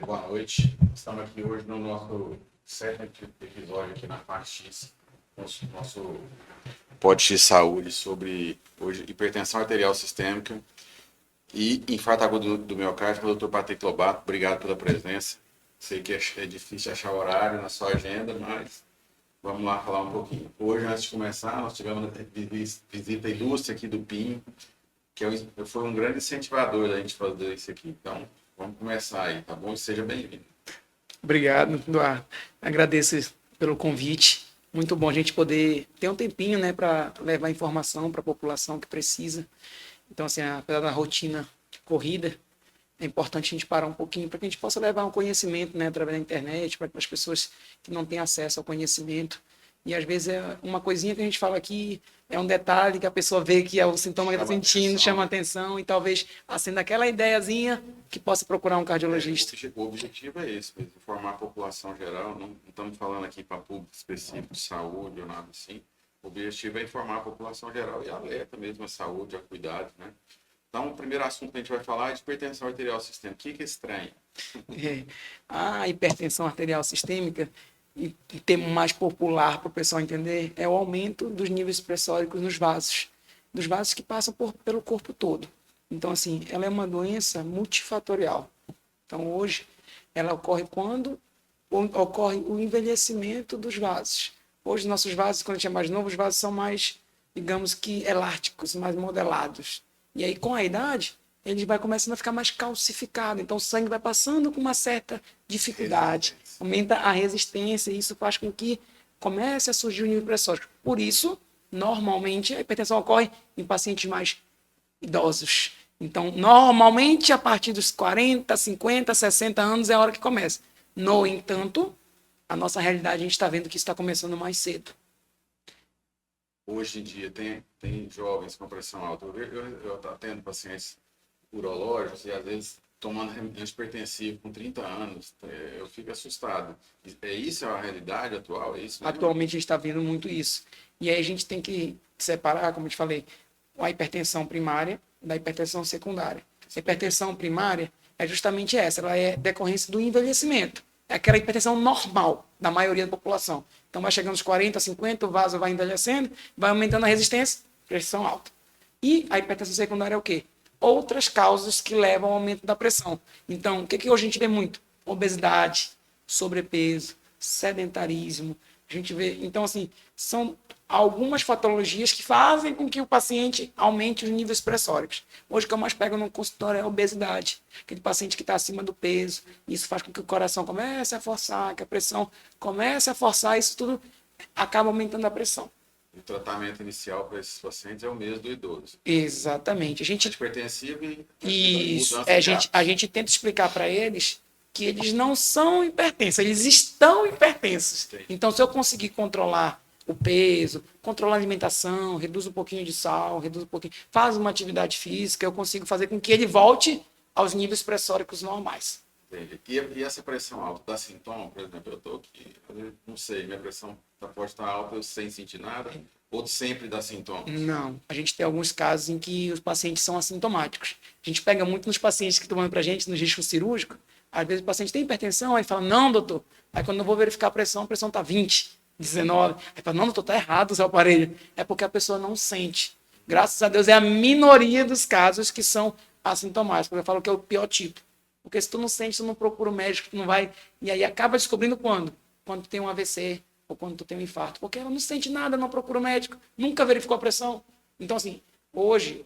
Boa noite. Estamos aqui hoje no nosso sétimo episódio aqui na parte X, nosso Pod X Saúde, sobre hoje hipertensão arterial sistêmica e infarto agudo do miocárdio, com o Dr. Patrick Lobato. Obrigado pela presença. Sei que é difícil achar horário na sua agenda, mas vamos lá falar um pouquinho. Hoje, antes de começar, nós tivemos uma visita ilustre aqui do Pinho, que foi um grande incentivador da gente fazer isso aqui. Então, vamos começar aí, tá bom? Seja bem-vindo. Obrigado, Eduardo. Agradeço pelo convite. Muito bom a gente poder ter um tempinho, né, para levar informação para a população que precisa. Então, assim, apesar da rotina corrida, é importante a gente parar um pouquinho para que a gente possa levar um conhecimento, né, através da internet, para as pessoas que não têm acesso ao conhecimento. E às vezes é uma coisinha que a gente fala aqui, é um detalhe que a pessoa vê que é o sintoma que está sentindo, chama atenção, e talvez acenda aquela ideiazinha que possa procurar um cardiologista. O objetivo é esse, informar a população geral. Não estamos falando aqui para público específico de saúde ou nada assim. O objetivo é informar a população geral e alerta mesmo a saúde, a cuidado, né? Então, o primeiro assunto que a gente vai falar é de hipertensão arterial sistêmica. O que é estranho? A hipertensão arterial sistêmica, e termo mais popular para o pessoal entender, é o aumento dos níveis pressóricos nos vasos, dos vasos que passam pelo corpo todo. Então, assim, ela é uma doença multifatorial. Então, hoje, ela ocorre quando ocorre o envelhecimento dos vasos. Hoje, nossos vasos, quando a gente é mais novo, os vasos são mais, digamos que, elásticos, mais modelados. E aí, com a idade, ele vai começando a ficar mais calcificado. Então, o sangue vai passando com uma certa dificuldade. Aumenta a resistência e isso faz com que comece a surgir o nível pressórico. Por isso, normalmente, a hipertensão ocorre em pacientes mais idosos. Então, normalmente, a partir dos 40, 50, 60 anos é a hora que começa. No entanto, a nossa realidade, a gente está vendo que isso está começando mais cedo. Hoje em dia, tem jovens com pressão alta. Eu atendo pacientes urológicos e, às vezes, tomando antipertensivo com 30 anos, eu fico assustado. Isso é a realidade atual? É isso mesmo? Atualmente, a gente está vendo muito isso. E aí, a gente tem que separar, como eu te falei, a hipertensão primária da hipertensão secundária. A hipertensão primária é justamente essa, ela é decorrência do envelhecimento. É aquela hipertensão normal da maioria da população. Então, vai chegando aos 40, 50, o vaso vai envelhecendo, vai aumentando a resistência, pressão alta. E a hipertensão secundária é o quê? Outras causas que levam ao aumento da pressão. Então, o que hoje a gente vê muito? Obesidade, sobrepeso, sedentarismo. A gente vê, então, assim, são algumas patologias que fazem com que o paciente aumente os níveis pressóricos. Hoje, o que eu mais pego no consultório é a obesidade. Aquele paciente que está acima do peso. Isso faz com que o coração comece a forçar, que a pressão comece a forçar. Isso tudo acaba aumentando a pressão. O tratamento inicial para esses pacientes é o mesmo do idoso. Exatamente. Hipertensivo a gente tenta explicar para eles que eles não são hipertensos, eles estão hipertensos. Sim. Então, se eu conseguir controlar o peso, controlar a alimentação, reduz um pouquinho de sal, reduz um pouquinho, faz uma atividade física, eu consigo fazer com que ele volte aos níveis pressóricos normais. Entendi. E essa pressão alta dá sintoma? Por exemplo, eu estou aqui, não sei, minha pressão pode estar alta eu sem sentir nada, ou sempre dá sintoma? Não, a gente tem alguns casos em que os pacientes são assintomáticos. A gente pega muito nos pacientes que estão mandando para a gente, no risco cirúrgico, às vezes o paciente tem hipertensão, aí fala, não, doutor, aí quando eu vou verificar a pressão está 20, 19, aí fala, não, doutor, está errado o seu aparelho. É porque a pessoa não sente. Graças a Deus é a minoria dos casos que são assintomáticos. Eu falo que é o pior tipo. Porque se tu não sente, tu não procura o médico, tu não vai. E aí acaba descobrindo quando? Quando tu tem um AVC ou quando tu tem um infarto. Porque ela não sente nada, não procura o médico, nunca verificou a pressão. Então, assim, hoje,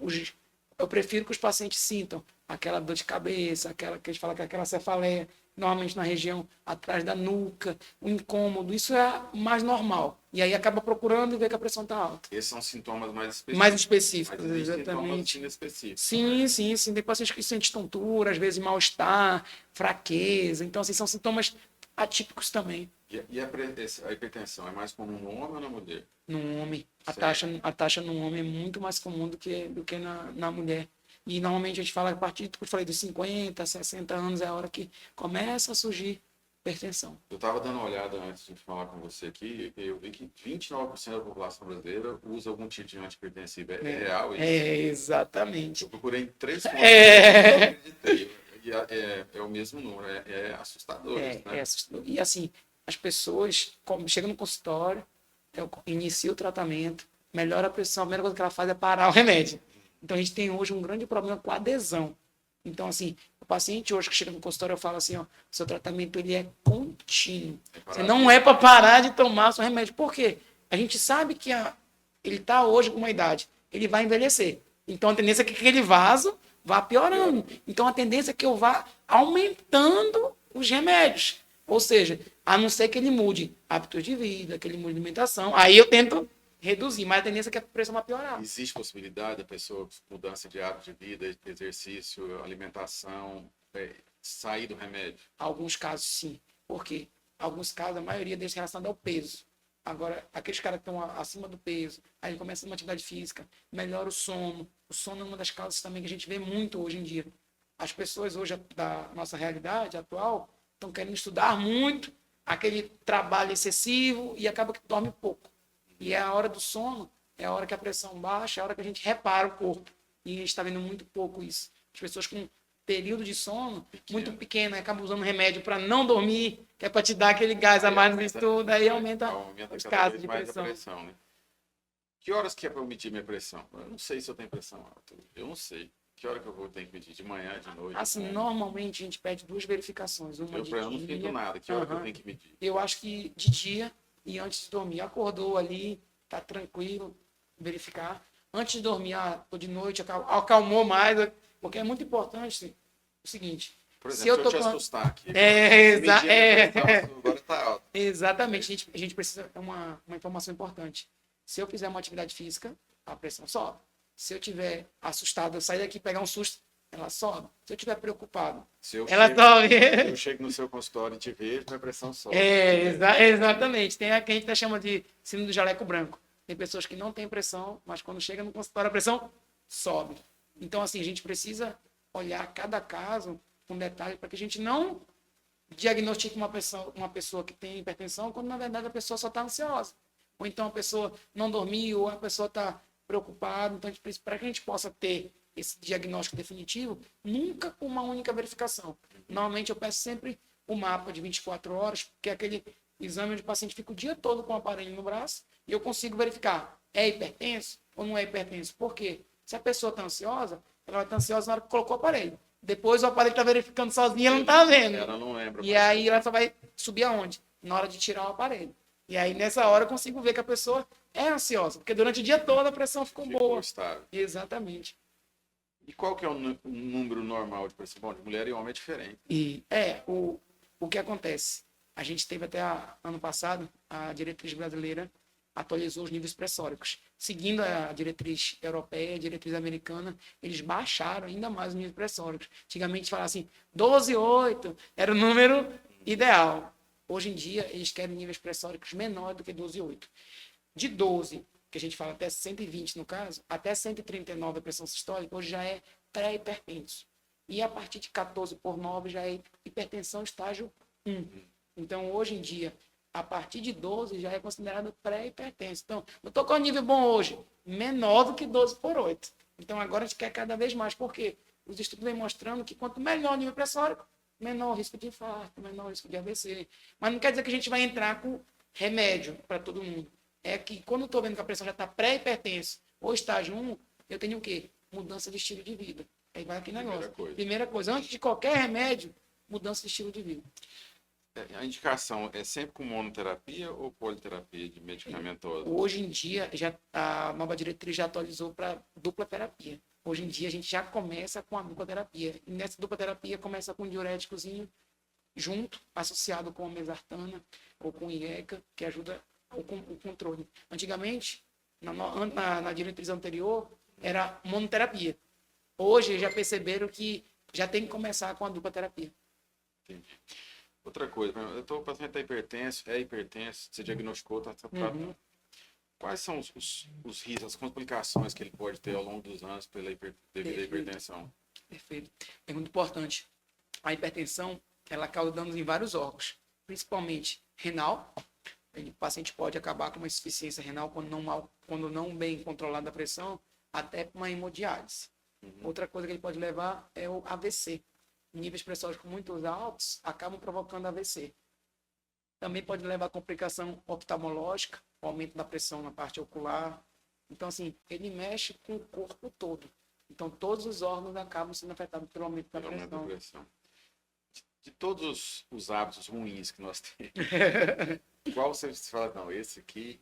eu prefiro que os pacientes sintam aquela dor de cabeça, aquela que a gente fala que é aquela cefaleia, normalmente na região atrás da nuca, o incômodo, isso é mais normal. E aí acaba procurando e vê que a pressão está alta. Esses são sintomas mais específicos. Mais específicos, mas exatamente. Específicos, Sim. Tem pacientes que sentem tontura, às vezes mal-estar, fraqueza. Então, assim, são sintomas atípicos também. E a hipertensão é mais comum no homem ou na mulher? No homem. A taxa no homem é muito mais comum do que na mulher. E normalmente a gente fala, a partir do que eu falei, dos 50, 60 anos é a hora que começa a surgir hipertensão. Eu estava dando uma olhada antes de falar com você aqui, e eu vi que 29% da população brasileira usa algum tipo de antihipertensivo. É real isso? É, exatamente. Eu procurei em 3 fontes, É. não acreditei. E é o mesmo número, é assustador isso, né? É assustador. E assim, as pessoas chegam no consultório, inicia o tratamento, melhora a pressão, a primeira coisa que ela faz é parar o remédio. Então a gente tem hoje um grande problema com a adesão. Então, assim, o paciente hoje que chega no consultório, eu falo assim, ó, seu tratamento ele é contínuo. Você não é para parar de tomar seu remédio. Por quê? A gente sabe que ele está hoje com uma idade, ele vai envelhecer. Então a tendência é que aquele vaso vá piorando. Então a tendência é que eu vá aumentando os remédios. Ou seja, a não ser que ele mude hábitos de vida, que ele mude alimentação. Aí eu tento reduzir, mas a tendência é que a pressão vai piorar. Existe possibilidade da pessoa, mudança de hábito de vida, exercício, alimentação, sair do remédio? Alguns casos, sim. Por quê? Alguns casos, a maioria deles relacionados ao peso. Agora, aqueles caras que estão acima do peso, aí começa uma atividade física, melhora o sono. O sono é uma das causas também que a gente vê muito hoje em dia. As pessoas hoje, da nossa realidade atual, estão querendo estudar muito, aquele trabalho excessivo e acaba que dorme pouco. E é a hora do sono, é a hora que a pressão baixa, é a hora que a gente repara o corpo. E a gente está vendo muito pouco isso. As pessoas com período de sono muito pequeno, acabam usando remédio para não dormir, que é para te dar aquele gás a mais no estudo, aí aumenta os casos de pressão. Né? Que horas que é para eu medir minha pressão? Eu não sei se eu tenho pressão alta. Eu não sei. Que hora que eu vou ter que medir? De manhã, de noite? Assim, normalmente a gente pede 2 verificações. Uma de eu não sinto nada. Que hora que eu tenho que medir? Eu acho que de dia e antes de dormir. Acordou ali, tá tranquilo, verificar. Antes de dormir, ou de noite, acalmou mais, porque é muito importante o seguinte. Por exemplo, se eu te assustar aqui. Agora tá alto. Exatamente. A gente precisa de uma informação importante. Se eu fizer uma atividade física, a pressão sobe. Se eu tiver assustado, eu sair daqui e pegar um susto, ela sobe. Se eu estiver preocupado, ela sobe. Se eu chego no seu consultório e te vejo, minha pressão sobe. Exatamente. Tem a que a gente chama de síndrome do jaleco branco. Tem pessoas que não têm pressão, mas quando chega no consultório, a pressão sobe. Então, assim, a gente precisa olhar cada caso com detalhe para que a gente não diagnostique uma pessoa que tem hipertensão, quando na verdade a pessoa só está ansiosa. Ou então a pessoa não dormiu, ou a pessoa está preocupada. Então, para que a gente possa ter esse diagnóstico definitivo, nunca com uma única verificação. Normalmente eu peço sempre o mapa de 24 horas, que é aquele exame onde o paciente fica o dia todo com o aparelho no braço e eu consigo verificar, é hipertenso ou não é hipertenso. Por quê? Se a pessoa está ansiosa, ela vai estar ansiosa na hora que colocou o aparelho. Depois o aparelho está verificando sozinho, ela não está vendo. Ela não lembra. E aí ela só vai subir aonde? Na hora de tirar o aparelho. E aí nessa hora eu consigo ver que a pessoa é ansiosa, porque durante o dia todo a pressão ficou boa. Estável. Exatamente. E qual que é o número normal de pressão? Bom, de mulher e homem é diferente. O que acontece? A gente teve até ano passado, a diretriz brasileira atualizou os níveis pressóricos. Seguindo a diretriz europeia, a diretriz americana, eles baixaram ainda mais os níveis pressóricos. Antigamente falava assim, 12,8 era o número ideal. Hoje em dia, eles querem níveis pressóricos menores do que 12,8. De 12, que a gente fala até 120 no caso, até 139 a pressão sistólica, hoje já é pré-hipertenso. E a partir de 14/9 já é hipertensão estágio 1. Então, hoje em dia, a partir de 12 já é considerado pré-hipertenso. Então, eu estou com um nível bom hoje, menor do que 12/8. Então, agora a gente quer cada vez mais, porque os estudos vêm mostrando que quanto melhor o nível pressórico, menor o risco de infarto, menor o risco de AVC. Mas não quer dizer que a gente vai entrar com remédio para todo mundo. É que quando eu estou vendo que a pressão já está pré-hipertenso ou estágio 1, eu tenho o quê? Mudança de estilo de vida. Aí vai aquele negócio. Primeira coisa, antes de qualquer remédio, mudança de estilo de vida. A indicação é sempre com monoterapia ou politerapia de medicamentosa? Hoje em dia, a nova diretriz já atualizou para dupla terapia. Hoje em dia, a gente já começa com a dupla terapia. E nessa dupla terapia, começa com um diuréticozinho junto, associado com a mesartana ou com IECA, que ajuda o controle. Antigamente, na diretriz anterior, era monoterapia. Hoje, já perceberam que já tem que começar com a dupla terapia. Entendi. Outra coisa, o paciente está hipertenso, você diagnosticou, está tratando. Quais são os riscos, as complicações que ele pode ter ao longo dos anos devido à hipertensão? Perfeito. É muito importante. A hipertensão, ela causa danos em vários órgãos, principalmente renal. O paciente pode acabar com uma insuficiência renal quando não bem controlada a pressão, até uma hemodiálise. Outra coisa que ele pode levar é o AVC. níveis pressóricos muito altos acabam provocando AVC. Também pode levar a complicação oftalmológica, o aumento da pressão na parte ocular. Então, assim, ele mexe com o corpo todo. Então, todos os órgãos acabam sendo afetados pelo aumento da pressão. De todos os hábitos ruins que nós temos, qual você fala, não, esse aqui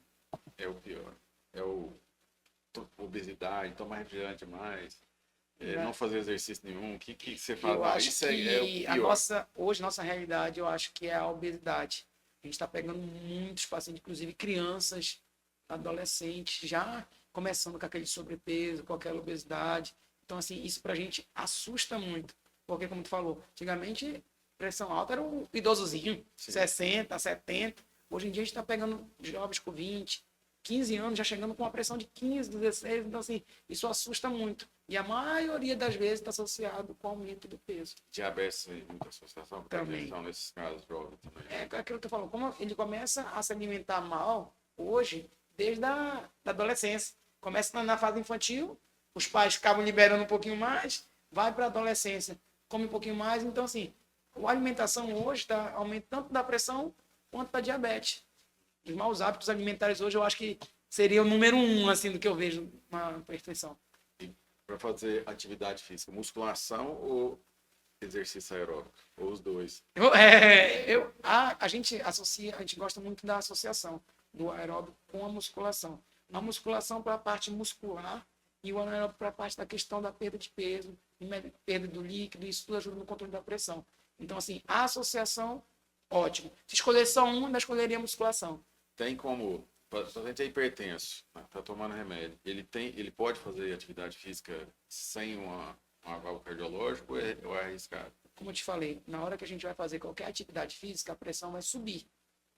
é o pior? É o obesidade, tomar refrigerante demais, não fazer exercício nenhum, o que você fala? Eu acho isso que é o pior. hoje, nossa realidade, eu acho que é a obesidade. A gente está pegando muitos pacientes, inclusive crianças, adolescentes, já começando com aquele sobrepeso, com aquela obesidade. Então, assim, isso pra gente assusta muito. Porque, como tu falou, antigamente, pressão alta era o idosozinho, Sim. 60, 70. Hoje em dia, a gente está pegando jovens com 20, 15 anos, já chegando com uma pressão de 15, 16. Então, assim, isso assusta muito. E a maioria das vezes está associado com o aumento do peso. Diabetes tem muita associação Também. nesses casos, jovens também. É aquilo que tu falou, como ele começa a se alimentar mal hoje, desde a da adolescência. Começa na fase infantil, os pais acabam liberando um pouquinho mais, vai para a adolescência, come um pouquinho mais. Então, assim, a alimentação hoje está aumentando tanto da pressão quanto da diabetes. Os maus hábitos alimentares hoje, eu acho que seria o número 1, assim, do que eu vejo na hipertensão. Para fazer atividade física, musculação ou exercício aeróbico? Ou os dois? A gente associa, a gente gosta muito da associação do aeróbico com a musculação. A musculação para a parte muscular e o anaeróbico para a parte da questão da perda de peso, perda do líquido, isso tudo ajuda no controle da pressão. Então, assim, a associação, ótimo. Se escolher só um, ainda escolheria a musculação. Tem como, para gente é hipertenso, tá tomando remédio, ele pode fazer atividade física sem um aval cardiológico ou é arriscado? Como eu te falei, na hora que a gente vai fazer qualquer atividade física, a pressão vai subir.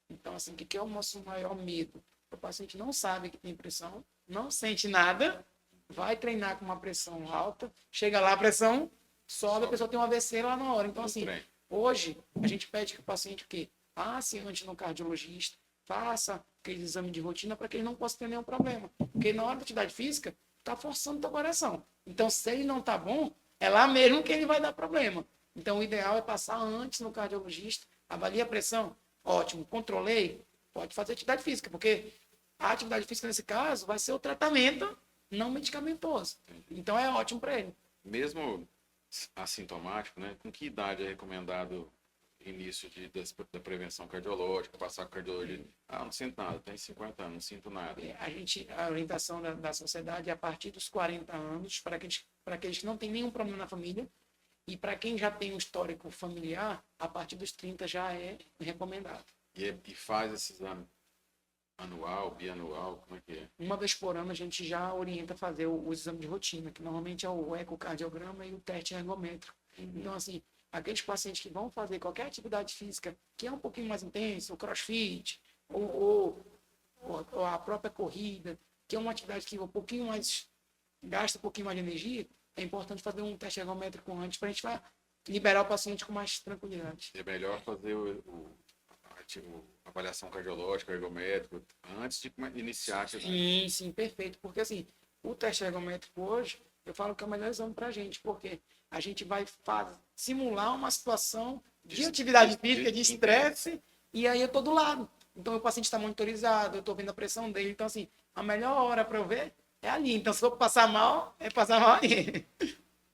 Então, assim, o que é o nosso maior medo? O paciente não sabe que tem pressão, não sente nada, vai treinar com uma pressão alta, chega lá, a pressão sobe, a pessoa tem um AVC lá na hora. Então, assim, hoje, a gente pede que o paciente o quê? Passe antes no cardiologista, faça aquele exame de rotina para que ele não possa ter nenhum problema. Porque na hora da atividade física, está forçando o teu coração. Então, se ele não está bom, é lá mesmo que ele vai dar problema. Então, o ideal é passar antes no cardiologista, avalia a pressão, ótimo, controlei, pode fazer atividade física, porque a atividade física, nesse caso, vai ser o tratamento não medicamentoso. Então, é ótimo para ele. Mesmo assintomático, né? Com que idade é recomendado início da prevenção cardiológica, passar com cardiologia? Não sinto nada, tenho 50 anos, não sinto nada. A orientação da sociedade é a partir dos 40 anos, para aqueles que não têm nenhum problema na família, e para quem já tem um histórico familiar, a partir dos 30 já é recomendado. E faz esse exame anual, bianual, como é que é? Uma vez por ano a gente já orienta a fazer o exame de rotina, que normalmente é o ecocardiograma e o teste ergométrico. Então, assim, aqueles pacientes que vão fazer qualquer atividade física que é um pouquinho mais intensa, o crossfit, ou a própria corrida, que é uma atividade que gasta um pouquinho mais de energia, é importante fazer um teste ergométrico antes para a gente liberar o paciente com mais tranquilidade. É melhor fazer a avaliação cardiológica, ergométrico, antes de iniciar a atividade. Sim, perfeito. Porque assim, o teste ergométrico hoje, eu falo que é o melhor exame para a gente, porque a gente vai simular uma situação de atividade física, de estresse, e aí eu estou do lado. Então o paciente está monitorizado, eu estou vendo a pressão dele. Então, assim, a melhor hora para eu ver é ali. Então, se for passar mal, é passar mal ali.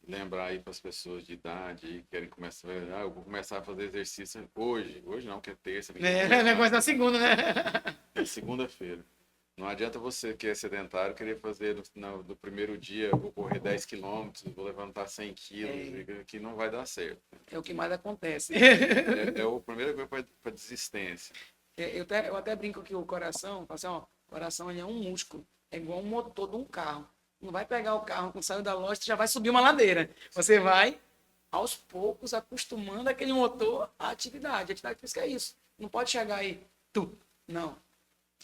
Lembrar aí para as pessoas de idade que querem começar, eu vou começar a fazer exercício hoje não, que é terça. Vai começar na segunda, né? É segunda-feira. Não adianta você que é sedentário querer fazer no primeiro dia, vou correr 10 quilômetros, vou levantar 100 quilos, que não vai dar certo. É o que mais acontece. É o primeiro coisa para desistência. Eu até brinco que o coração, assim, ó, o coração ele é um músculo, é igual um motor de um carro. Não vai pegar o carro quando saiu da loja, já vai subir uma ladeira. Você vai, aos poucos, acostumando aquele motor à atividade. A atividade física é isso. Não pode chegar aí, não.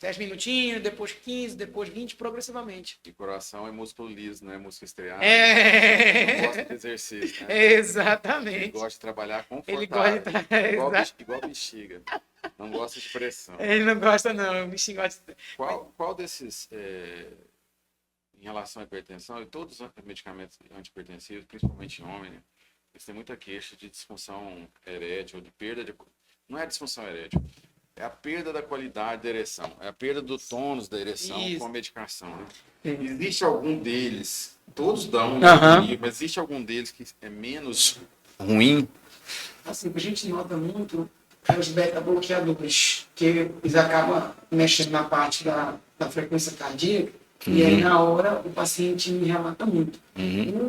10 minutinhos, depois 15, depois 20, progressivamente. E coração é músculo liso, não é músculo estriado. Não gosta de exercício, né? Exatamente. Ele gosta de trabalhar confortável. Ele gosta de igual bexiga. Não gosta de pressão. Ele não gosta, não. O bichinho gosta de... Qual desses, em relação à hipertensão, e todos os medicamentos antihipertensivos, principalmente em homem, né, eles têm muita queixa de disfunção erétil, de perda de... Não é disfunção erétil, é a perda da qualidade da ereção, é a perda do tônus da ereção Isso. com a medicação. Né? Sim. Existe algum deles, todos dão, mas existe algum deles que é menos ruim? Assim, a gente nota muito os beta-bloqueadores, que eles acabam mexendo na parte da frequência cardíaca, e aí na hora o paciente me relata muito.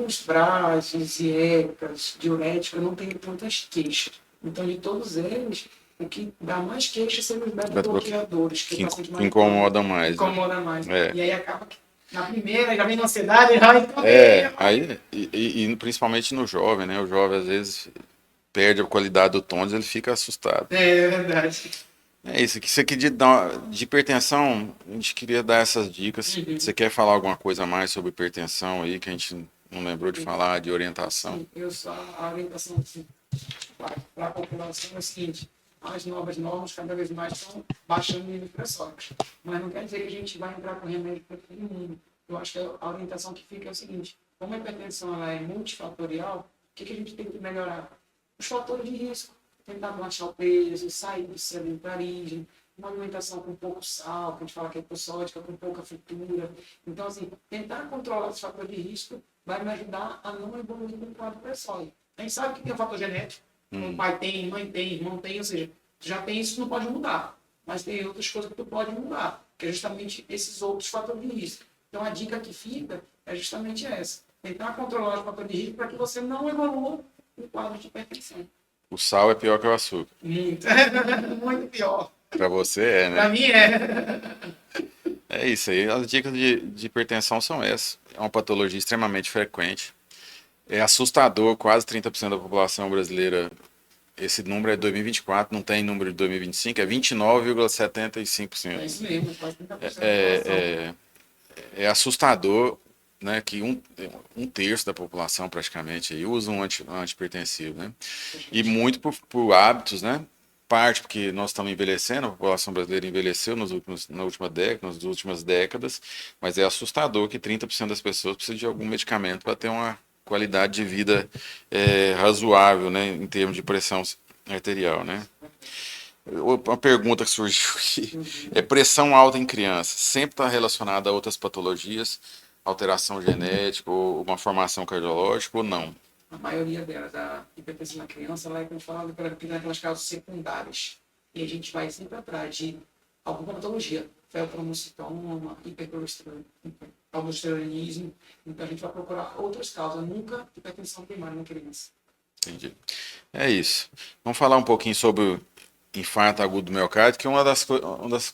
Os braços, IECAs, diuréticos, eu não tenho tantas queixas. Então, de todos eles, o que dá mais queixa são os beta-bloqueadores, que o paciente mais incomodam mais. Incomoda mais. É. E aí acaba que na primeira, já vem na ansiedade, já aí, e principalmente no jovem, né? O jovem às vezes perde a qualidade do tônus, ele fica assustado. É verdade. É isso aqui de hipertensão, a gente queria dar essas dicas. Você quer falar alguma coisa mais sobre hipertensão aí, que a gente não lembrou de falar, de orientação? Sim, eu só a orientação assim, para a população é o seguinte: as novas normas cada vez mais estão baixando o nível pressóricos. Mas não quer dizer que a gente vai entrar com remédio para todo mundo. Eu acho que a orientação que fica é o seguinte: como a hipertensão ela é multifatorial, o que a gente tem que melhorar? Os fatores de risco. Tentar baixar o peso, sair do sedentarismo, uma alimentação com pouco sal, que a gente fala que é hipossódica, com pouca fritura. Então, assim, tentar controlar os fatores de risco vai me ajudar a não evoluir com o quadro pressórico. A gente sabe que tem um fator genético, o pai tem, mãe tem, irmão tem, ou seja, tu já tem isso, tu não pode mudar. Mas tem outras coisas que tu pode mudar, que é justamente esses outros fatores de risco. Então, a dica que fica é justamente essa: tentar controlar os fatores de risco para que você não evolua no quadro de hipertensão. O sal é pior que o açúcar. Muito. Muito pior. Para você é, né? Para mim é. É isso aí. As dicas de hipertensão são essas. É uma patologia extremamente frequente. É assustador, quase 30% da população brasileira. Esse número é de 2024, não tem número de 2025, é 29,75%. É isso mesmo, quase 30% da população. É assustador, né, que um terço da população praticamente aí usa um antihipertensivo, né? E muito por hábitos, né? Parte porque nós estamos envelhecendo, a população brasileira envelheceu nas últimas décadas, mas é assustador que 30% das pessoas precisam de algum medicamento para ter uma qualidade de vida razoável, né, em termos de pressão arterial, né? Uma pergunta que surgiu aqui: pressão alta em criança sempre está relacionada a outras patologias, alteração genética ou uma formação cardiológica ou não? A maioria delas, a hipertensão na criança, ela é controlada pelas causas secundárias. E a gente vai sempre atrás de alguma patologia, feocrimocitoma, hipercolesterolismo. Então a gente vai procurar outras causas, nunca hipertensão primária na criança. Entendi. É isso. Vamos falar um pouquinho sobre o infarto agudo do miocárdio, que é uma das coisas.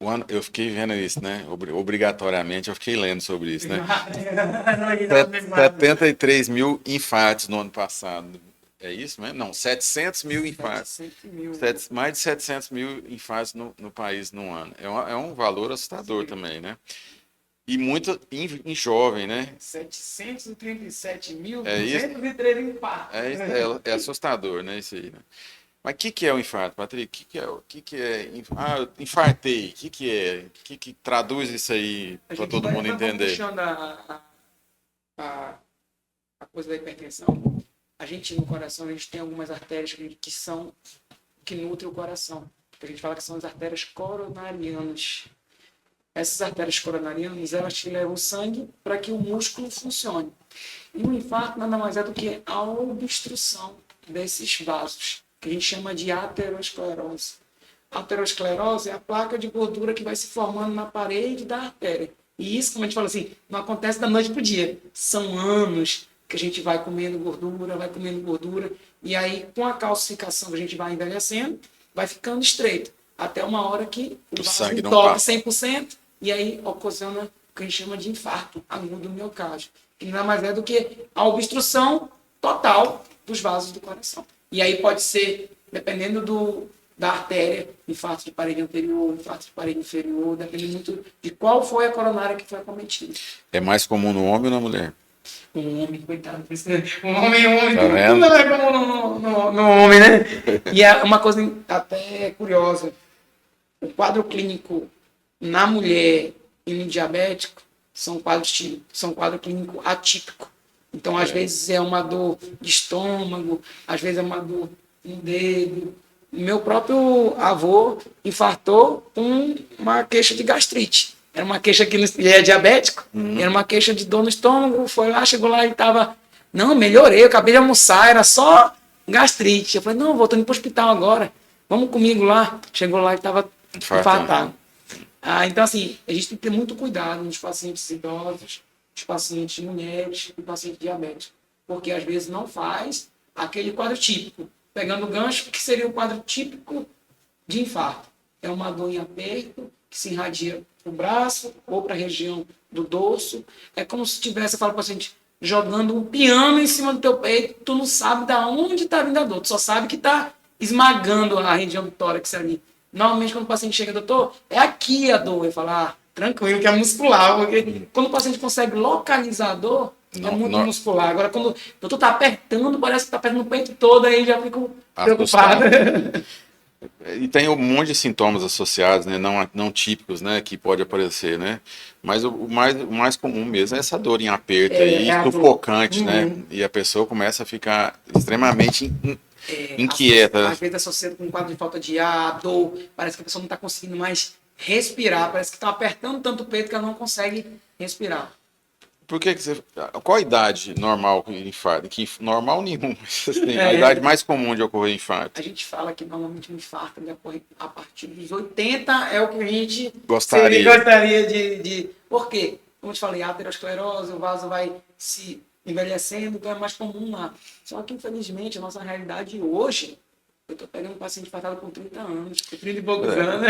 Bom, eu fiquei vendo isso, né? Obrigatoriamente, eu fiquei lendo sobre isso, né? 73 mil infartos no ano passado. É isso mesmo? Não, 700 mil infartos. Mais de 700 mil infartos no país no ano. É um valor assustador também, né? E muito em jovem, né? 737.213 infartos. É assustador, né? Isso aí, né? Mas o que é o infarto, Patrick? O que é? Ah, infartei. O que é? O que traduz isso aí para todo mundo entender? Puxando a coisa da hipertensão, a gente no coração, a gente tem algumas artérias que nutrem o coração. A gente fala que são as artérias coronarianas. Essas artérias coronarianas, elas te levam sangue para que o músculo funcione. E o infarto nada mais é do que a obstrução desses vasos, que a gente chama de aterosclerose. A aterosclerose é a placa de gordura que vai se formando na parede da artéria. E isso, como a gente fala assim, não acontece da noite para o dia. São anos que a gente vai comendo gordura, e aí, com a calcificação que a gente vai envelhecendo, vai ficando estreito. Até uma hora que o vaso entope 100%, e aí ocasiona o que a gente chama de infarto agudo do miocárdio. Que nada mais é do que a obstrução total dos vasos do coração. E aí pode ser, dependendo da artéria, infarto de parede anterior, infarto de parede inferior, depende muito de qual foi a coronária que foi acometida. É mais comum no homem ou na mulher? Um homem, coitado. Um homem, tá vendo? Não é como no homem, né? E é uma coisa até curiosa. O quadro clínico na mulher e no diabético são quadro clínico atípico. Então, às vezes é uma dor de estômago, às vezes é uma dor no dedo. Meu próprio avô infartou com uma queixa de gastrite. Era uma queixa que ele é diabético, era uma queixa de dor no estômago, foi lá, chegou lá e estava... Não, melhorei, eu acabei de almoçar, era só gastrite. Eu falei, não, vou, tô indo para o hospital agora, vamos comigo lá. Chegou lá e estava infartado. Então, assim, a gente tem que ter muito cuidado nos pacientes idosos, nos pacientes mulheres e pacientes diabéticos, porque às vezes não faz aquele quadro típico. Pegando o gancho, que seria o quadro típico de infarto? É uma dor em aperto, que se irradia para o braço ou para a região do dorso. É como se tivesse, eu falo para o paciente, jogando um piano em cima do teu peito, tu não sabe de onde está vindo a dor, tu só sabe que está esmagando a região do tórax ali. Normalmente, quando o paciente chega, doutor, é aqui a dor. Eu falo, tranquilo, que é muscular, porque quando o paciente consegue localizar a dor, é muito muscular. Agora, quando o doutor está apertando, parece que está apertando o peito todo, aí já fico preocupado. E tem um monte de sintomas associados, né, não típicos, né, que pode aparecer, né? Mas o mais comum mesmo é essa dor em aperto aí, sufocante, né? E a pessoa começa a ficar extremamente inquieta. Às vezes associado com um quadro de falta de ar, dor, parece que a pessoa não está conseguindo mais respirar, parece que está apertando tanto o peito que ela não consegue respirar. Por que você... Qual a idade normal de infarto? Normal nenhum, assim, a idade mais comum de ocorrer infarto? A gente fala que normalmente o infarto ocorre a partir dos 80, é o que a gente gostaria de... Por quê? Como eu te falei, a aterosclerose, o vaso vai se envelhecendo, então é mais comum lá. Só que, infelizmente, a nossa realidade hoje, eu estou pegando um paciente infartado com 30 anos, com 30 e poucos anos.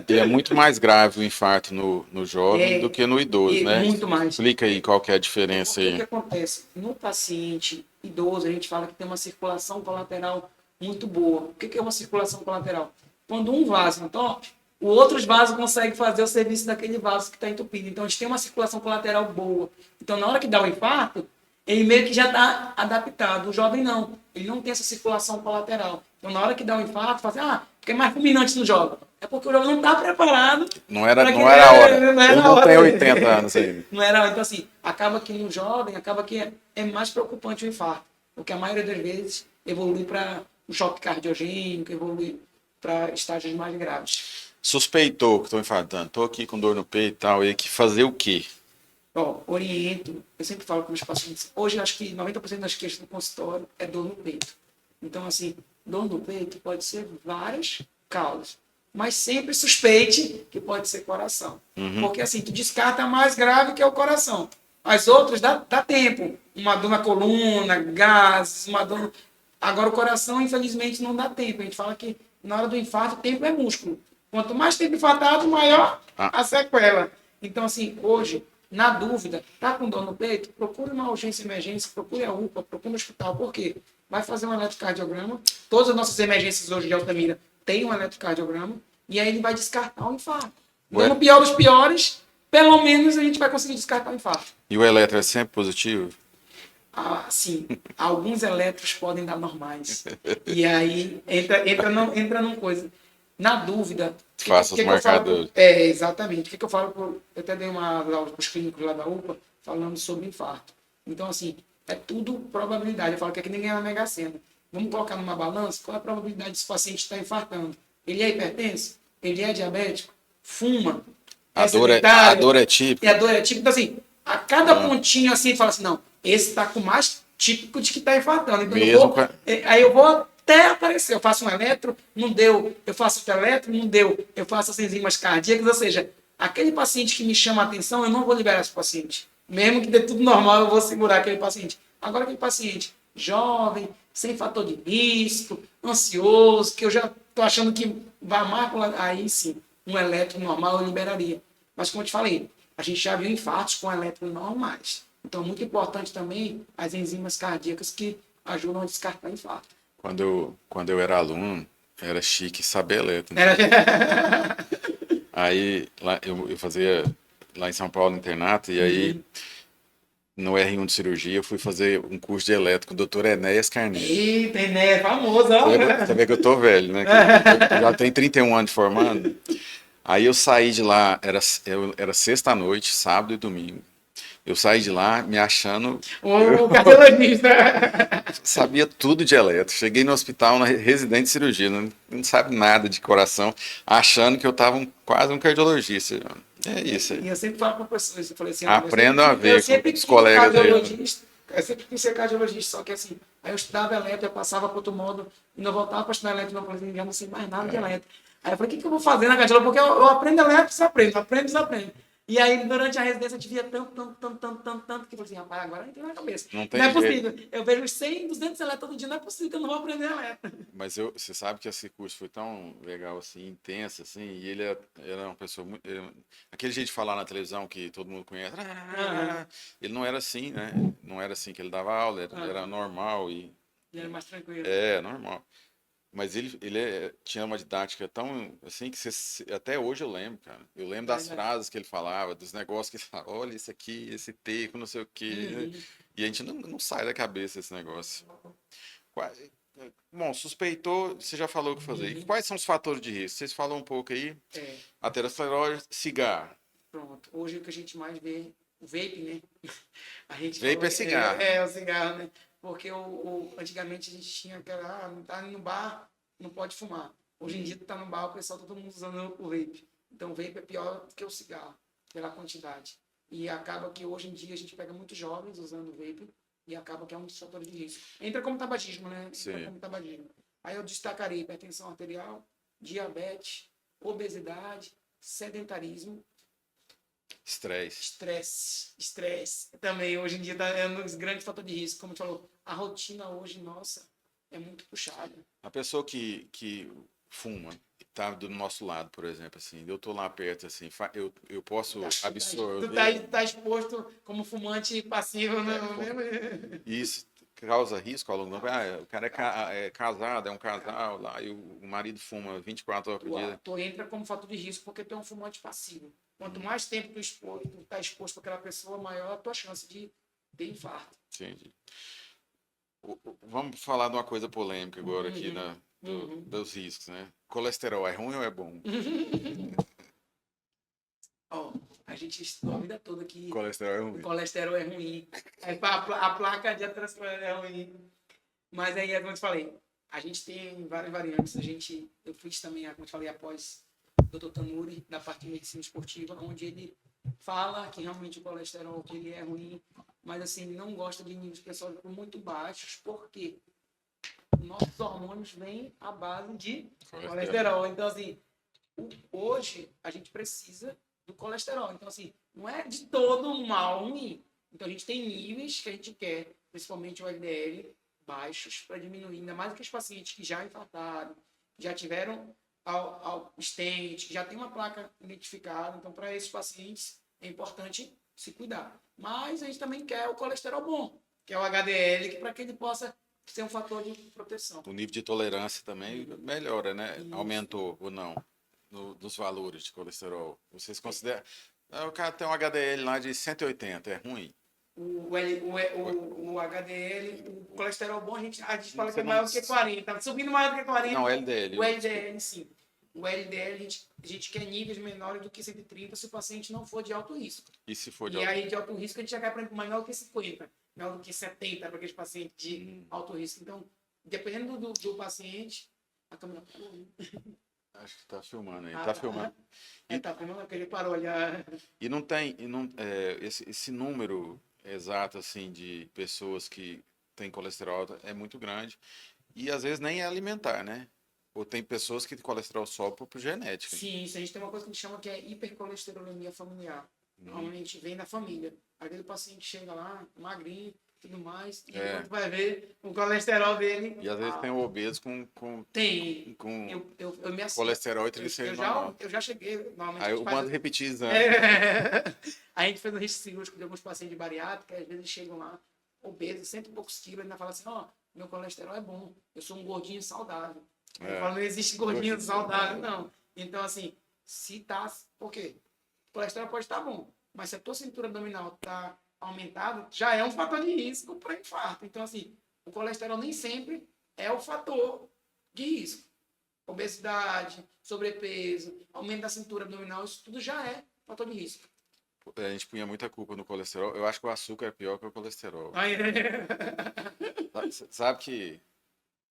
E é muito mais grave o infarto no jovem do que no idoso, né? Muito mais. Explica aí qual que é a diferença aí. O que acontece? No paciente idoso, a gente fala que tem uma circulação colateral muito boa. O que é uma circulação colateral? Quando um vaso entope, o outro vaso consegue fazer o serviço daquele vaso que está entupido. Então, a gente tem uma circulação colateral boa. Então, na hora que dá o infarto, ele meio que já está adaptado. O jovem não. Ele não tem essa circulação colateral. Então, na hora que dá o infarto, fala assim, porque é mais fulminante no jovem. É porque o jovem não está preparado. Não era a hora. Ele não tem 80 anos ainda. Não era. Então, assim, acaba que no jovem, é mais preocupante o infarto. Porque a maioria das vezes evolui para um choque cardiogênico, evolui para estágios mais graves. Suspeitou que estou infartando. Estou aqui com dor no peito e tal. E que fazer o quê? Oriento, eu sempre falo com os pacientes, hoje acho que 90% das queixas do consultório é dor no peito. Então, assim, dor no peito pode ser várias causas, mas sempre suspeite que pode ser coração. Porque, assim, tu descarta a mais grave que é o coração. As outras dá tempo. Uma dor na coluna, gases, uma dor... Agora, o coração, infelizmente, não dá tempo. A gente fala que na hora do infarto, o tempo é músculo. Quanto mais tempo infartado, maior a sequela. Então, assim, hoje... Na dúvida, tá com dor no peito? Procure uma urgência e emergência, procure a UPA, procure um hospital. Por quê? Vai fazer um eletrocardiograma. Todas as nossas emergências hoje de Altamira têm um eletrocardiograma. E aí ele vai descartar o infarto. Então, no pior dos piores, pelo menos a gente vai conseguir descartar o infarto. E o eletro é sempre positivo? Sim. Alguns eletros podem dar normais. E aí entra numa coisa. Na dúvida... Faça os marcadores. Exatamente. O que eu falo? Eu até dei uma aula para os clínicos lá da UPA falando sobre infarto. Então, assim, é tudo probabilidade. Eu falo que é que ninguém é na Mega Sena. Vamos colocar numa balança qual é a probabilidade desse paciente estar infartando. Ele é hipertenso? Ele é diabético? Fuma? A dor é típica. E a dor é típica. Então, assim, a cada pontinho assim, fala assim, não, esse está com mais típico de que está infartando. Então, aí eu vou até aparecer. Eu faço um eletro, não deu. Eu faço outro eletro, não deu. Eu faço as enzimas cardíacas, ou seja, aquele paciente que me chama a atenção, eu não vou liberar esse paciente. Mesmo que dê tudo normal, eu vou segurar aquele paciente. Agora, aquele paciente jovem, sem fator de risco, ansioso, que eu já estou achando que vai mácula, aí sim, um eletro normal eu liberaria. Mas, como eu te falei, a gente já viu infartos com eletro normais. Então, é muito importante também as enzimas cardíacas que ajudam a descartar infarto. Quando eu era aluno, era chique saber eletro. Aí lá, eu fazia lá em São Paulo internato, e aí no R1 de cirurgia eu fui fazer um curso de eletro com o Dr. Enéas Carneiro. Eita, Enéas, famoso, ó. Você vê que eu tô velho, né? Eu já tenho 31 anos de formando. Aí eu saí de lá, era sexta-noite, sábado e domingo. Eu saí de lá me achando, O cardiologista. sabia tudo de eletro. Cheguei no hospital, na residente de cirurgia, não sabe nada de coração, achando que eu estava quase um cardiologista. É isso E aí. eu sempre falo para pessoas, eu falei assim, olha, Aprendam a eu ver com sempre os quis ser colegas aí. cardiologista, eu sempre quis ser cardiologista, só que assim, aí eu estudava eletro, eu passava para outro modo, e não voltava para estudar eletro, não, eu falei assim, já não sei mais nada de eletro. Aí eu falei, o que eu vou fazer na cardiologia? Porque eu aprendo eletro, desaprendo, aprendo, desaprendo. E aí, durante a residência, eu te via tanto, que eu falei assim, rapaz, agora entrou na cabeça. Não Não tem é jeito. possível. Eu vejo 100, 200 eletros todo dia, não é possível que eu não vou aprender eletro. Mas você sabe que esse curso foi tão legal assim, intenso assim, e ele é uma pessoa muito, aquele jeito de falar na televisão que todo mundo conhece, Aham, ele não era assim, né? Não era assim que ele dava aula, era aham. normal e E era mais tranquilo. normal. Mas tinha uma didática tão assim que até hoje eu lembro, cara. Eu lembro das Verdade. frases que ele falava, dos negócios que ele falava, olha isso aqui, esse teco, não sei o quê. Uhum. E a gente não sai da cabeça esse negócio. Qua- Bom, suspeitou, você já falou o que fazer. E Uhum. quais são os fatores de risco? Vocês falam um pouco aí. É. Aterosclerose, cigarro. Pronto. Hoje o que a gente mais vê, o vape, né? A gente Vape falou, é cigarro. o cigarro, né? Porque antigamente a gente tinha aquela, não tá no bar, não pode fumar. Hoje em dia tu tá no bar, o pessoal, todo mundo usando o vape. Então o vape é pior do que o cigarro, pela quantidade. E acaba que hoje em dia a gente pega muitos jovens usando o vape e acaba que é um dos fatores de risco. Entra como tabagismo, né? Entra Sim. como tabagismo. Aí eu destacaria hipertensão arterial, diabetes, obesidade, sedentarismo, Estresse. estresse. Também, hoje em dia, é um dos grandes fatores de risco. Como tu falou, a rotina hoje, nossa, é muito puxada. A pessoa que fuma, tá do nosso lado, por exemplo, assim, eu tô lá perto, assim, eu posso absorver. Tu tá exposto como fumante passivo, não pô, mesmo? Isso causa risco ao longo do tempo. O cara é casado, é um casal lá, e o marido fuma 24 horas por dia. Tu entra como fator de risco porque tu é um fumante passivo. Quanto mais tempo tu tá exposto àquela pessoa, maior a tua chance de ter infarto. Entendi. Vamos falar de uma coisa polêmica agora aqui, Uhum, uhum. dos riscos, né? Colesterol é ruim ou é bom? Ó, a gente estudou a vida toda que Colesterol é o ruim. colesterol é ruim. A placa de aterosclerose é ruim. Mas aí, como eu te falei, a gente tem várias variantes. Eu fiz também, como eu te falei, após o Dr. Tanuri, da parte de medicina esportiva, onde ele fala que realmente o colesterol que ele é ruim, mas assim, ele não gosta de níveis pressóricos muito baixos, porque nossos hormônios vêm à base de colesterol. Então, assim, hoje a gente precisa do colesterol. Então, assim, não é de todo um mal ruim. Então, a gente tem níveis que a gente quer, principalmente o LDL, baixos, para diminuir, ainda mais aqueles pacientes que já infartaram, já tiveram ao stent, que já tem uma placa identificada. Então, para esses pacientes, é importante se cuidar. Mas a gente também quer o colesterol bom, que é o HDL, para que ele possa ser um fator de proteção. O nível de tolerância também melhora, né? Isso. Aumentou ou não nos valores de colesterol. Vocês consideram? O cara tem um HDL lá de 180, é ruim. O HDL, o colesterol bom, a gente fala que Você é não- maior do que 40. Subindo maior do que 40. Não, LDL. O LDL, sim. O LDL, a gente quer níveis menores do que 130 se o paciente não for de alto risco. E se for de E alto aí, de alto risco, a gente já quer, por exemplo, maior do que 50, maior do que 70 para aqueles pacientes de alto risco. Então, dependendo do paciente, a câmera parou. Acho que tá filmando aí. Tá filmando. Tá filmando porque ele parou já. E não tem, esse número exato assim de pessoas que têm colesterol alto é muito grande e às vezes nem é alimentar, né? Ou tem pessoas que têm colesterol só por genética. Sim, isso a gente tem uma coisa que a gente chama que é hipercolesterolemia familiar. Normalmente vem da família. Aquele paciente chega lá, magrinho, tudo mais, e quando vai ver o colesterol dele. E às vezes tem o obeso com Tem. com Eu me colesterol e triglicerídeos normal. eu já cheguei. Normalmente Aí eu mando repetir exame. A gente fez um risco cirúrgico de alguns pacientes de bariátrica, às vezes chegam lá, obesos, 100 e poucos quilos, e ainda fala assim: ó, meu colesterol é bom, eu sou um gordinho saudável. Eu falo, não existe gordinho saudável, não. Então, assim, se tá. Por quê? O colesterol pode estar bom, mas se a tua cintura abdominal está aumentada, já é um fator de risco para infarto. Então, assim, o colesterol nem sempre é o fator de risco. Obesidade, sobrepeso, aumento da cintura abdominal, isso tudo já é fator de risco. a gente punha muita culpa no colesterol. Eu acho que o açúcar é pior que o colesterol. Aí, Sabe que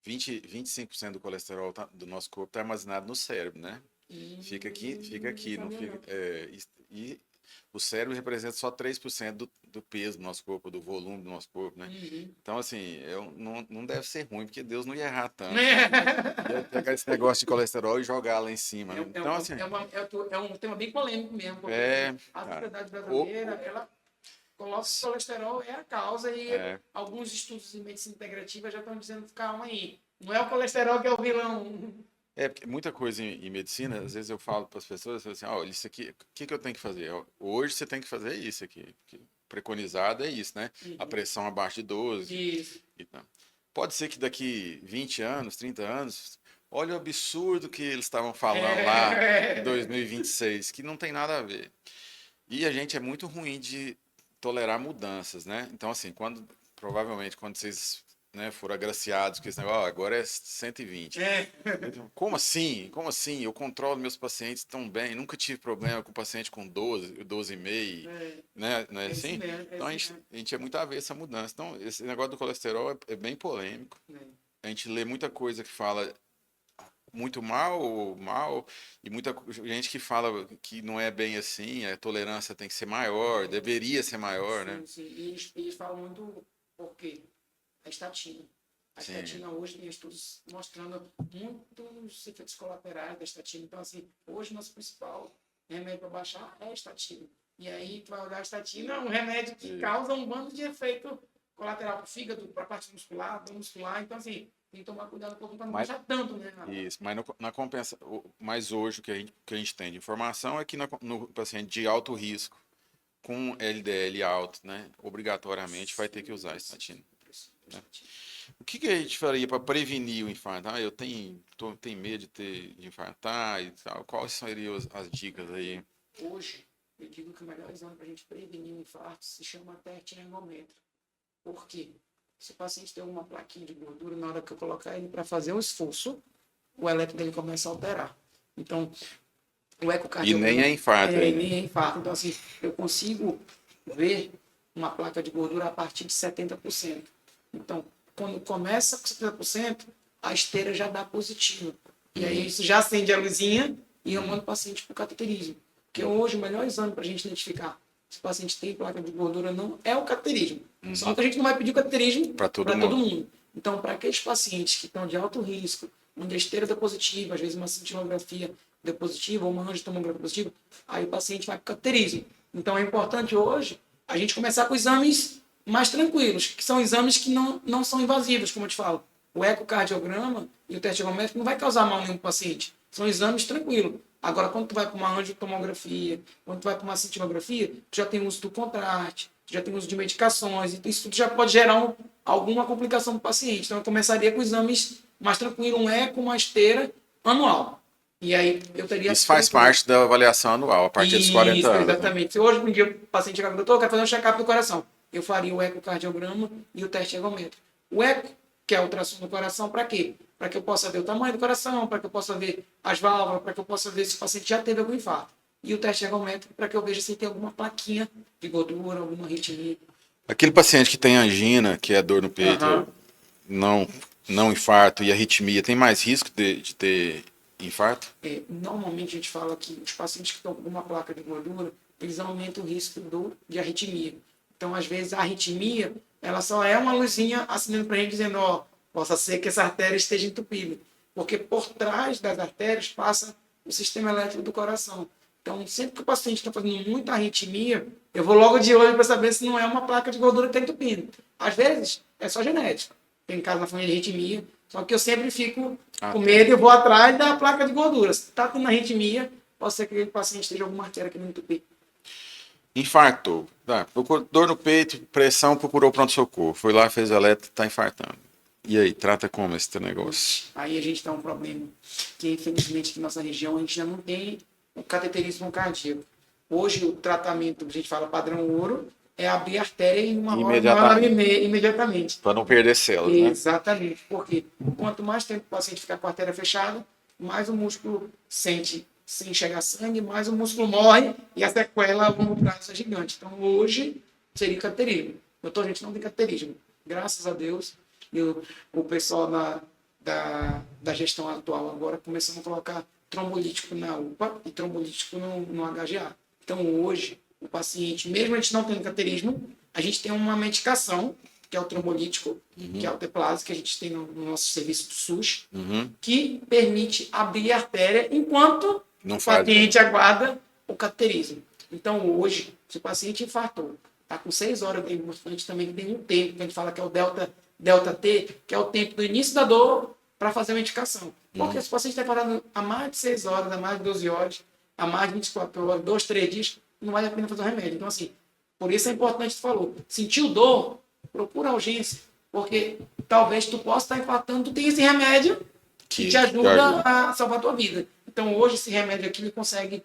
25% do colesterol do nosso corpo está armazenado no cérebro, né? Fica aqui, não sabia fica, não. e o cérebro representa só 3% do peso do nosso corpo, do volume do nosso corpo, né? Uhum. Então, assim, não deve ser ruim, porque Deus não ia errar tanto. Ia pegar esse negócio de colesterol e jogar lá em cima, né? Então, assim, É um tema bem polêmico mesmo, porque é, a cara, sociedade o- brasileira, ela coloca que o colesterol é a causa e é, alguns estudos em medicina integrativa já estão dizendo, calma aí, não é o colesterol que é o vilão. porque muita coisa em medicina, às vezes eu falo para as pessoas, eu falo assim, ó, isso aqui, o que que eu tenho que fazer? Ó, hoje você tem que fazer isso aqui, que preconizado é isso, né? A Uhum. pressão abaixo de 12. Isso. E tal. Pode ser que daqui 20 anos, 30 anos, olha o absurdo que eles estavam falando lá em É. 2026, que não tem nada a ver. E a gente é muito ruim de tolerar mudanças, né? Então, assim, provavelmente, quando vocês, né, foram agraciados com esse negócio, ó, agora é 120. É. Então, como assim? Como assim? Eu controlo meus pacientes tão bem, nunca tive problema com paciente com 12, 12,5, É. né? Não é É isso assim? mesmo, é Então, isso mesmo. a gente é muito avesso a essa mudança. Então, esse negócio do colesterol é bem polêmico. É. A gente lê muita coisa que fala muito mal, e muita gente que fala que não é bem assim, a tolerância tem que ser maior, deveria ser maior, né? Sim, sim. E eles falam muito porque a estatina. A Sim, estatina hoje tem estudos mostrando muitos efeitos colaterais da estatina. Então, assim, hoje nosso principal remédio para baixar é a estatina. E aí, tu vai olhar a estatina, é um remédio que isso. causa um bando de efeito colateral para o fígado, para a parte muscular, para muscular. Então, assim, tem que tomar cuidado um pouco para não Mas, baixar tanto, né? isso, mas na compensa, mas hoje que a gente tem de informação é que no paciente de alto risco, com LDL alto, né, obrigatoriamente vai ter que usar a estatina. Né? O que a gente faria para prevenir o infarto? Ah, tenho medo de infartar e tal. Quais seriam as dicas aí? Hoje, eu digo que o melhor exame para a gente prevenir um infarto se chama tertinergômetro. Por quê? Se o paciente tem uma plaquinha de gordura, na hora que eu colocar ele para fazer um esforço, o eletro dele começa a alterar. Então, o E nem ecocardiograma é infarto ainda. nem é infarto. Então, assim, eu consigo ver uma placa de gordura a partir de 70%. Então, quando começa com 70%, a esteira já dá positivo. E aí isso já acende a luzinha e eu mando o paciente para o cateterismo. Porque hoje o melhor exame para a gente identificar se o paciente tem placa de gordura ou não é o cateterismo. Só que a gente não vai pedir o cateterismo Para todo para todo mundo. mundo. Então, para aqueles pacientes que estão de alto risco, onde a esteira deu positiva, às vezes uma cintilografia deu positiva, ou uma angiotomografia positiva, aí o paciente vai para o cateterismo. Então, é importante hoje a gente começar com exames mais tranquilos, que são exames que não são invasivos, como eu te falo. O ecocardiograma e o teste ergométrico não vai causar mal nenhum paciente. São exames tranquilos. Agora, quando tu vai para uma angiotomografia, quando tu vai para uma cintilografia, tu já tem uso do contraste, tu já tem uso de medicações, então isso tudo já pode gerar alguma complicação para o paciente. Então, eu começaria com exames mais tranquilos, um eco, uma esteira anual. E aí, eu teria... Isso faz parte da avaliação anual, a partir dos 40 Isso, anos, né? exatamente. Se hoje em dia o paciente chega para o doutor, eu quero fazer um check-up do coração. Eu faria o ecocardiograma e o teste ergométrico. O eco, que é a ultrassom do coração, para quê? Para que eu possa ver o tamanho do coração, para que eu possa ver as válvulas, para que eu possa ver se o paciente já teve algum infarto. E o teste ergométrico, para que eu veja se tem alguma plaquinha de gordura, alguma arritmia. Aquele paciente que tem angina, que é dor no peito, Aham. não, não infarto e arritmia, tem mais risco de ter infarto? Normalmente a gente fala que os pacientes que estão com uma placa de gordura, eles aumentam o risco de arritmia. Então, às vezes, a arritmia, ela só é uma luzinha acendendo para a gente dizendo, ó, possa ser que essa artéria esteja entupida. Porque por trás das artérias passa o sistema elétrico do coração. Então, sempre que o paciente está fazendo muita arritmia, eu vou logo de olho para saber se não é uma placa de gordura que está entupindo. Às vezes, é só genética. Tem caso na família de arritmia, só que eu sempre fico com medo e eu vou atrás da placa de gordura. Se está tendo arritmia, pode ser que aquele paciente esteja alguma artéria que não entupir. Infartou. Tá, dor no peito, pressão, procurou pronto-socorro. Foi lá, fez o eletro, está infartando. E aí, trata como esse teu negócio? Aí a gente tem um problema, que infelizmente aqui na nossa região a gente já não tem o cateterismo cardíaco. Hoje o tratamento, a gente fala padrão ouro, é abrir a artéria em uma hora e meia, imediatamente. Para não perder células, né? Exatamente, porque quanto mais tempo o paciente ficar com a artéria fechada, mais o músculo sente sem enxergar sangue, mais o músculo morre e a sequela a longo prazo é gigante. Então, hoje, seria cateterismo. Doutor, a gente não tem cateterismo. Graças a Deus, e o pessoal da gestão atual agora começando a colocar trombolítico na UPA e trombolítico no HGA. Então, hoje, o paciente, mesmo a gente não tendo cateterismo, a gente tem uma medicação, que é o trombolítico, que é o Teplase, que a gente tem no nosso serviço do SUS, que permite abrir a artéria enquanto Não o faz, paciente aguarda o cateterismo. Então, hoje, se o paciente infartou, está com 6 horas de infarto, a gente também tem um tempo, que a gente fala que é o delta T, que é o tempo do início da dor para fazer a medicação. Porque se o paciente está infartado há mais de 6 horas, há mais de 12 horas, há mais de 24 horas, 2, 3 dias, não vale a pena fazer o remédio. Então, assim, por isso é importante, tu falou, sentiu dor, procura a urgência, porque talvez tu possa estar infartando, tu tem esse remédio que te ajuda a salvar a tua vida. Então, hoje, esse remédio aqui, ele consegue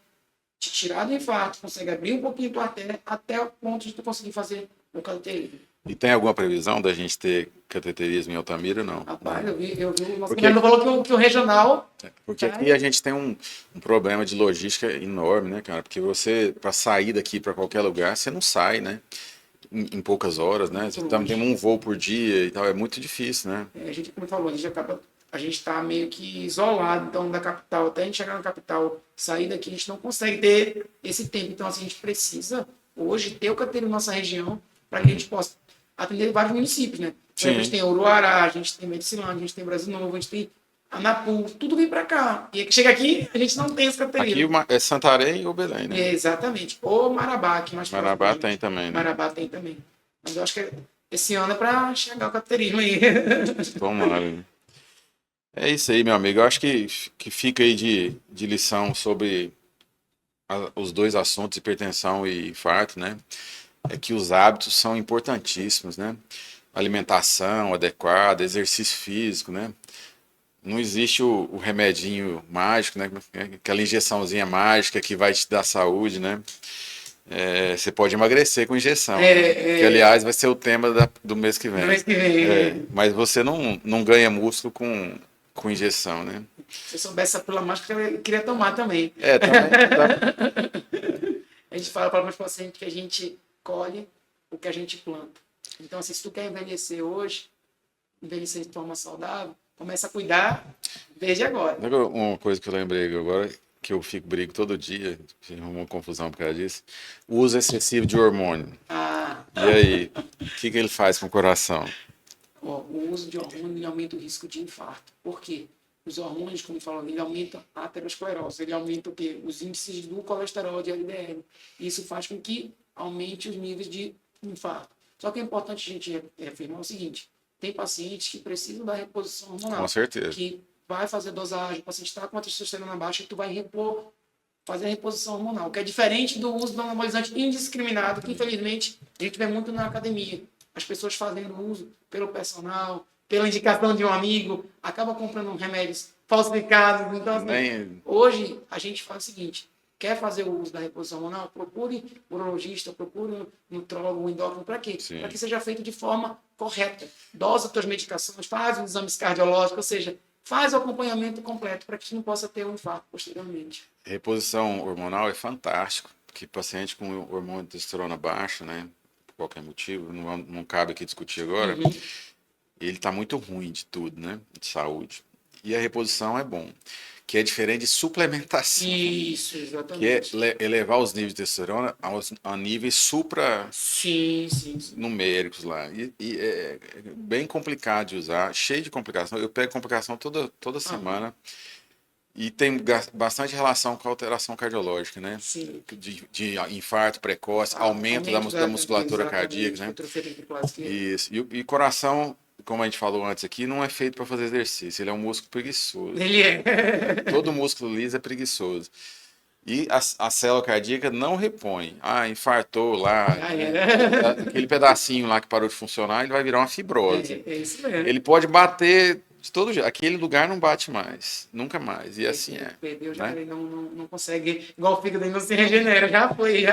te tirar do infarto, consegue abrir um pouquinho a tua artéria, até o ponto de tu conseguir fazer o cateterismo. E tem alguma previsão da gente ter cateterismo em Altamira ou não? Rapaz, eu vi o nosso Porque- médico falou que o regional... Porque aqui a gente tem um problema de logística enorme, né, cara? Porque você, para sair daqui para qualquer lugar, você não sai, né? Em poucas horas, né? Você também tem um voo por dia e tal, é muito difícil, né? A gente, como falou, a gente está meio que isolado, então, da capital. Até a gente chegar na capital, sair daqui, a gente não consegue ter esse tempo. Então, assim, a gente precisa, hoje, ter o cateterismo na nossa região para que a gente possa atender vários municípios, né? Por exemplo, a gente tem Uruará, a gente tem Medicilândia, a gente tem Brasil Novo, a gente tem Anapu, tudo vem para cá. E chega aqui, a gente não tem esse cateterismo. Aqui é Santarém ou Belém, né? Exatamente. Ou Marabá, que é mais próximo Marabá da gente. tem também, né? Marabá tem também. Mas eu acho que esse ano é para chegar o cateterismo aí. Tomara. Né? É isso aí, meu amigo. Eu acho que fica aí de lição sobre os dois assuntos, hipertensão e infarto, né? É que os hábitos são importantíssimos, né? Alimentação adequada, exercício físico, né? Não existe o remedinho mágico, né? Aquela injeçãozinha mágica que vai te dar saúde, né? É, você pode emagrecer com injeção, né? Que aliás vai ser o tema do mês que vem. No mês que vem. Mas você não ganha músculo com injeção, né? Se eu soubesse a pílula mágica, eu queria tomar também. Também. A gente fala para meus pacientes que a gente colhe o que a gente planta. Então, assim, se tu quer envelhecer hoje, envelhecer de forma saudável, começa a cuidar desde agora. Sabe uma coisa que eu lembrei agora, que eu brigo todo dia, uma confusão por causa disso, o uso excessivo de hormônio. E aí, o que ele faz com o coração? O uso de hormônio ele aumenta o risco de infarto. Por quê? Os hormônios, como falou, ele aumenta a aterosclerose, ele aumenta o quê? Os índices do colesterol de LDL. Isso faz com que aumente os níveis de infarto. Só que é importante a gente afirmar o seguinte, tem pacientes que precisam da reposição hormonal. Com certeza. Que vai fazer dosagem, o paciente está com a testosterona baixa e tu vai fazer a reposição hormonal, que é diferente do uso do anabolizante indiscriminado, que infelizmente a gente vê muito na academia. As pessoas fazendo uso pelo personal, pela indicação de um amigo, acaba comprando remédios falsificados. Então, assim, hoje a gente faz o seguinte, quer fazer o uso da reposição hormonal, procure urologista, procure um nutrólogo, um endócrino, para quê? Para que seja feito de forma correta. Dosa suas medicações, faz os exames cardiológicos, ou seja, faz o acompanhamento completo para que não possa ter um infarto posteriormente. Reposição hormonal é fantástico, porque paciente com hormônio de testosterona baixo, né, por qualquer motivo, não cabe aqui discutir agora, ele está muito ruim de tudo, né, de saúde. E a reposição é bom, que é diferente de suplementação. Isso, exatamente. Que é elevar os níveis de testosterona a níveis numéricos lá. E é bem complicado de usar, cheio de complicação. Eu pego complicação toda semana. E tem bastante relação com a alteração cardiológica, né? Sim. De infarto precoce, aumento da musculatura cardíaca, né? Isso. E coração, como a gente falou antes aqui, não é feito para fazer exercício. Ele é um músculo preguiçoso. Ele é. Todo músculo liso é preguiçoso. E a célula cardíaca não repõe. Infartou lá. Aquele pedacinho lá que parou de funcionar, ele vai virar uma fibrose. É isso mesmo. Ele pode bater de todo jeito. Aquele lugar não bate mais. Nunca mais. E assim é. Perdeu, já né? Ele não consegue. Igual o fígado, ele não se regenera. Já foi.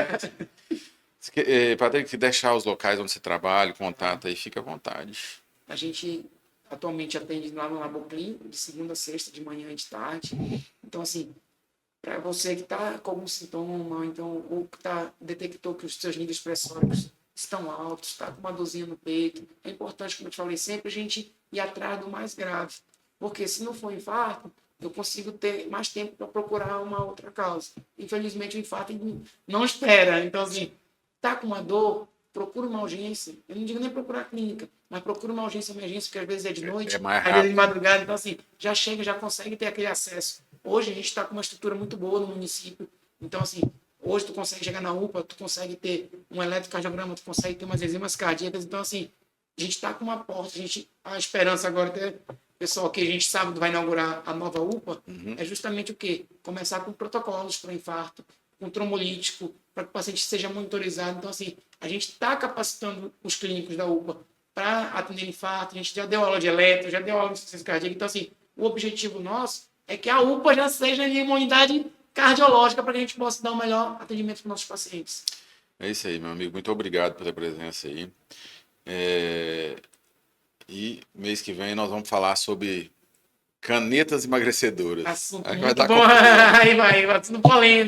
Patrick, se deixar os locais onde você trabalha, contato aí, fica à vontade. A gente atualmente atende lá no Laboclin, de segunda a sexta, de manhã e de tarde. Então, assim, para você que está com algum sintoma, então, ou que detectou que os seus níveis pressóricos estão altos, está com uma dorzinha no peito, é importante, como eu te falei, sempre a gente ir atrás do mais grave. Porque se não for infarto, eu consigo ter mais tempo para procurar uma outra causa. Infelizmente, o infarto não espera. Então, assim, está com uma dor, procura uma urgência. Eu não digo nem procurar a clínica, mas procura uma urgência, emergência, porque às vezes é de noite, mais às vezes é de rápido. madrugada. Então, assim, já chega, já consegue ter aquele acesso. Hoje a gente está com uma estrutura muito boa no município. Então, assim, hoje tu consegue chegar na UPA, tu consegue ter um eletrocardiograma, tu consegue ter umas enzimas cardíacas. Então, assim, a gente está com uma porta, a esperança agora, até, pessoal, que a gente sábado vai inaugurar a nova UPA, é justamente o quê? Começar com protocolos para infarto, com trombolítico, para que o paciente seja monitorizado. Então, assim, a gente está capacitando os clínicos da UPA para atender infarto, a gente já deu aula de eletro, já deu aula de insuficiência cardíaca. Então, assim, o objetivo nosso é que a UPA já seja de uma unidade cardiológica para que a gente possa dar o melhor atendimento para os nossos pacientes. É isso aí, meu amigo. Muito obrigado pela presença aí. E mês que vem nós vamos falar sobre canetas emagrecedoras. Assunto Aí vai muito dar bom. confusão. Aí vai, assunto polêmico.